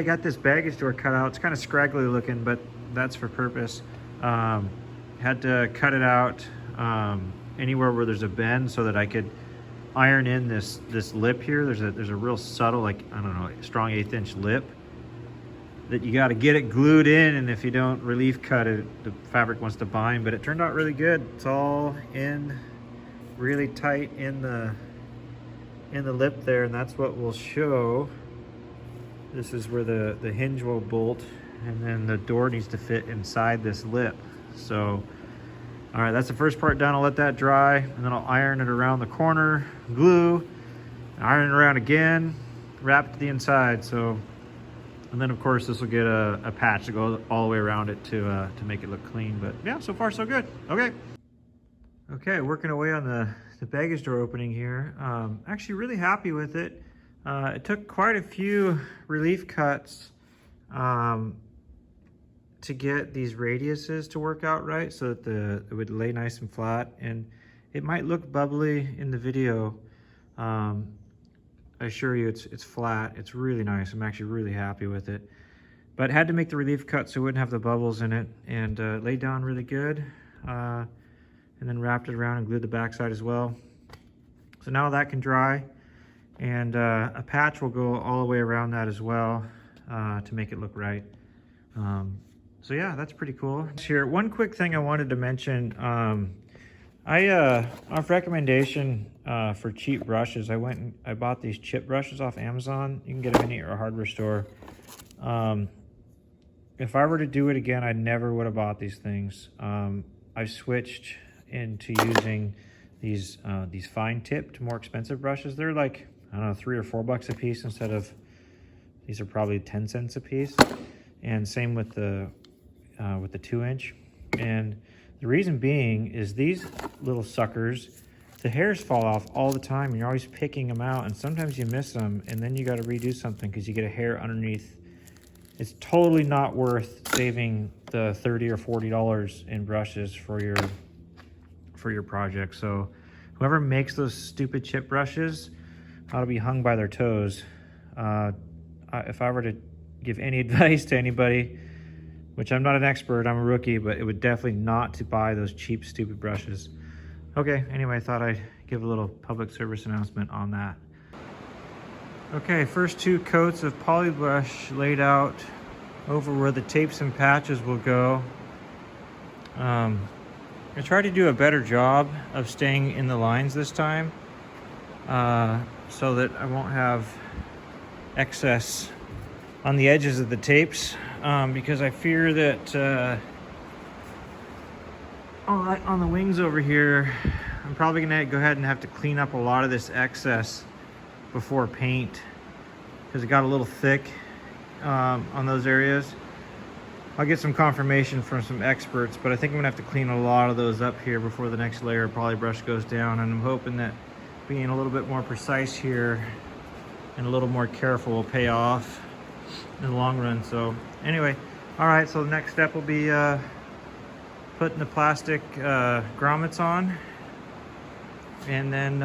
got this baggage door cut out. It's kind of scraggly looking, but that's for purpose. Had to cut it out anywhere where there's a bend so that I could iron in this lip here. There's a real subtle, like, I don't know, strong 1/8 inch lip that you got to get it glued in, and if you don't relief cut it, the fabric wants to bind. But it turned out really good. It's all in really tight in the lip there, and that's what will show. This is where the hinge will bolt, and then the door needs to fit inside this lip. So all right, that's the first part done. I'll let that dry, and then I'll iron it around the corner, glue, iron it around again, wrap it to the inside. So, and then of course this will get a patch to go all the way around it to make it look clean. But yeah, so far so good. Okay, working away on the baggage door opening here. Actually really happy with it. It took quite a few relief cuts to get these radiuses to work out right, so that it would lay nice and flat. And it might look bubbly in the video. I assure you it's flat. It's really nice. I'm actually really happy with it. But had to make the relief cut so it wouldn't have the bubbles in it, and laid down really good. And then wrapped it around and glued the backside as well. So now that can dry, and a patch will go all the way around that as well to make it look right. So yeah, that's pretty cool. Here, one quick thing I wanted to mention. Off recommendation for cheap brushes, I went and I bought these chip brushes off Amazon. You can get them any or hardware store. If I were to do it again, I never would have bought these things. I've switched into using these fine tipped, more expensive brushes. They're like, I don't know, $3 or $4 a piece instead of, these are probably 10 cents a piece. And same with the 2-inch. And the reason being is these little suckers, the hairs fall off all the time, and you're always picking them out, and sometimes you miss them, and then you got to redo something because you get a hair underneath. It's totally not worth saving the $30 or $40 in brushes for your project. So whoever makes those stupid chip brushes ought to be hung by their toes. If I were to give any advice to anybody, which I'm not an expert, I'm a rookie, but it would definitely not to buy those cheap, stupid brushes. Okay, anyway, I thought I'd give a little public service announcement on that. Okay, first 2 coats of poly brush laid out over where the tapes and patches will go. I tried to do a better job of staying in the lines this time, so that I won't have excess on the edges of the tapes, because I fear that on the wings over here, I'm probably gonna go ahead and have to clean up a lot of this excess before paint, because it got a little thick on those areas. I'll get some confirmation from some experts, but I think I'm gonna have to clean a lot of those up here before the next layer of poly brush goes down, and I'm hoping that being a little bit more precise here and a little more careful will pay off in the long run. So anyway, all right, so the next step will be putting the plastic grommets on, and then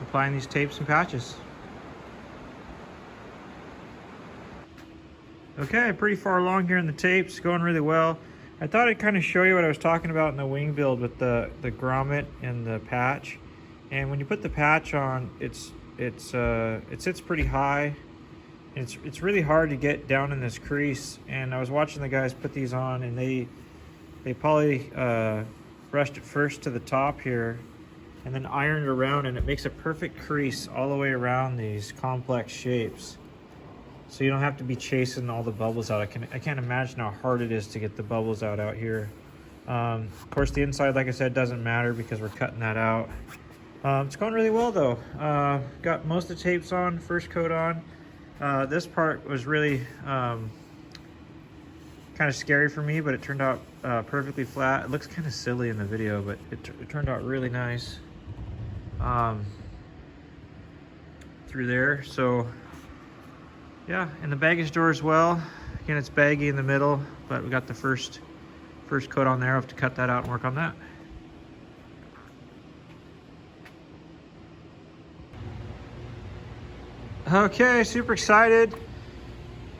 applying these tapes and patches. Okay, pretty far along here in the tapes, going really well. I thought I'd kind of show you what I was talking about in the wing build with the grommet and the patch. And when you put the patch on, it sits pretty high. It's really hard to get down in this crease. And I was watching the guys put these on, and they probably brushed it first to the top here, and then ironed around, and it makes a perfect crease all the way around these complex shapes. So you don't have to be chasing all the bubbles out. I can't imagine how hard it is to get the bubbles out here. Of course, the inside, like I said, doesn't matter because we're cutting that out. It's going really well though. Got most of the tapes on, first coat on. This part was really kind of scary for me, but it turned out perfectly flat. It looks kind of silly in the video, but it turned out really nice through there. So yeah, and the baggage door as well. Again, it's baggy in the middle, but we got the first coat on there. I'll have to cut that out and work on that. Okay, super excited.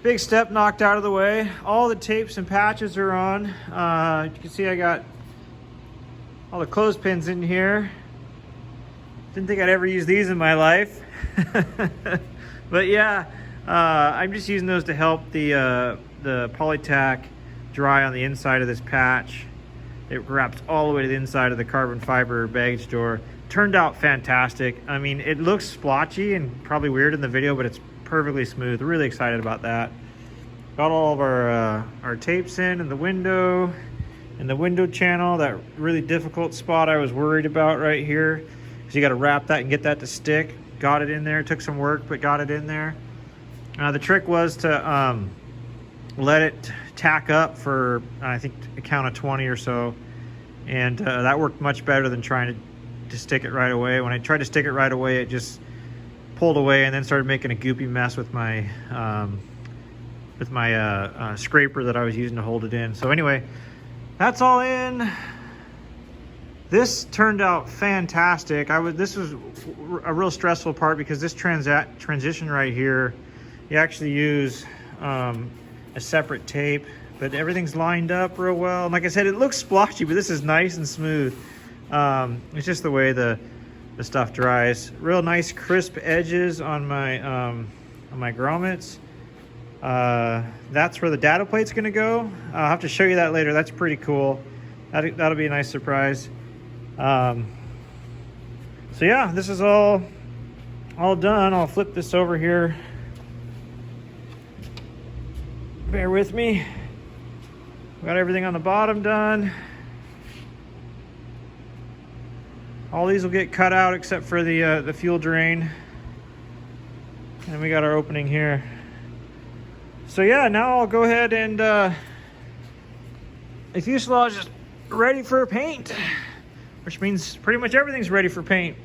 Big step knocked out of the way. All the tapes and patches are on. You can see I got all the clothespins in here. Didn't think I'd ever use these in my life. But yeah, I'm just using those to help the polytack dry on the inside of this patch. It wraps all the way to the inside of the carbon fiber baggage door. Turned out fantastic. I mean, it looks splotchy and probably weird in the video, but it's perfectly smooth. Really excited about that. Got all of our tapes in the window channel, that really difficult spot I was worried about right here, because you got to wrap that and get that to stick. Got it in there. Took some work, but got it in there. The trick was to let it tack up for, I think, a count of 20 or so, and that worked much better than trying to stick it right away. When I tried to stick it right away, it just pulled away and then started making a goopy mess with my scraper that I was using to hold it in. So anyway, that's all in. This turned out fantastic. This was a real stressful part, because this transition right here, you actually use a separate tape, but everything's lined up real well. And like I said, it looks splotchy, but this is nice and smooth. It's just the way the stuff dries. Real nice crisp edges on my grommets. That's where the data plate's gonna go. I'll have to show you that later. That's pretty cool. That'll be a nice surprise. So yeah, this is all done. I'll flip this over here. Bear with me. Got everything on the bottom done. All these will get cut out except for the fuel drain. And we got our opening here. So yeah, now I'll go ahead and the fuselage is ready for paint, which means pretty much everything's ready for paint.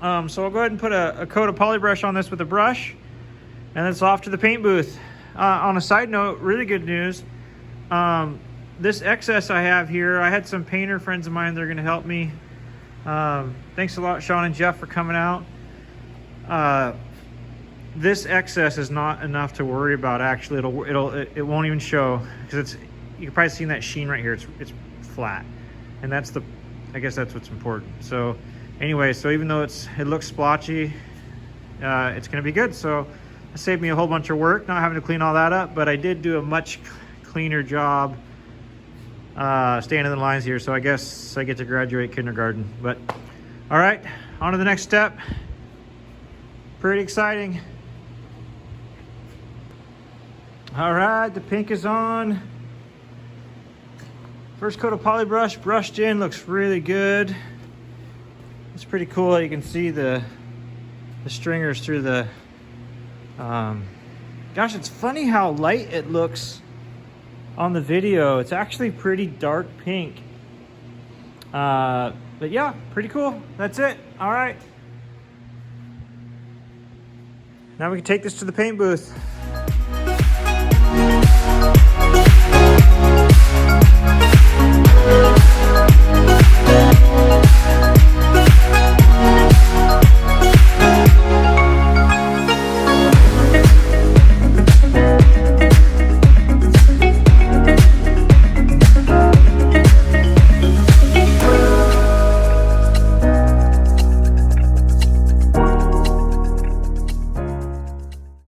So I'll go ahead and put a coat of polybrush on this with a brush, and then it's off to the paint booth. On a side note, really good news. This excess I have here, I had some painter friends of mine that are going to help me. Thanks a lot, Sean and Jeff, for coming out. This excess is not enough to worry about. Actually, it won't even show, because you can probably see that sheen right here. It's flat, and I guess that's what's important. So anyway, so even though it looks splotchy, it's going to be good. So it saved me a whole bunch of work not having to clean all that up, but I did do a much cleaner job staying in the lines here. So I guess I get to graduate kindergarten. But all right, on to the next step. Pretty exciting. All right, the pink is on. First coat of polybrush brushed in, looks really good. It's pretty cool. You can see the stringers through the, gosh, it's funny how light it looks on the video. It's actually pretty dark pink. But yeah, pretty cool. That's it. All right. Now we can take this to the paint booth.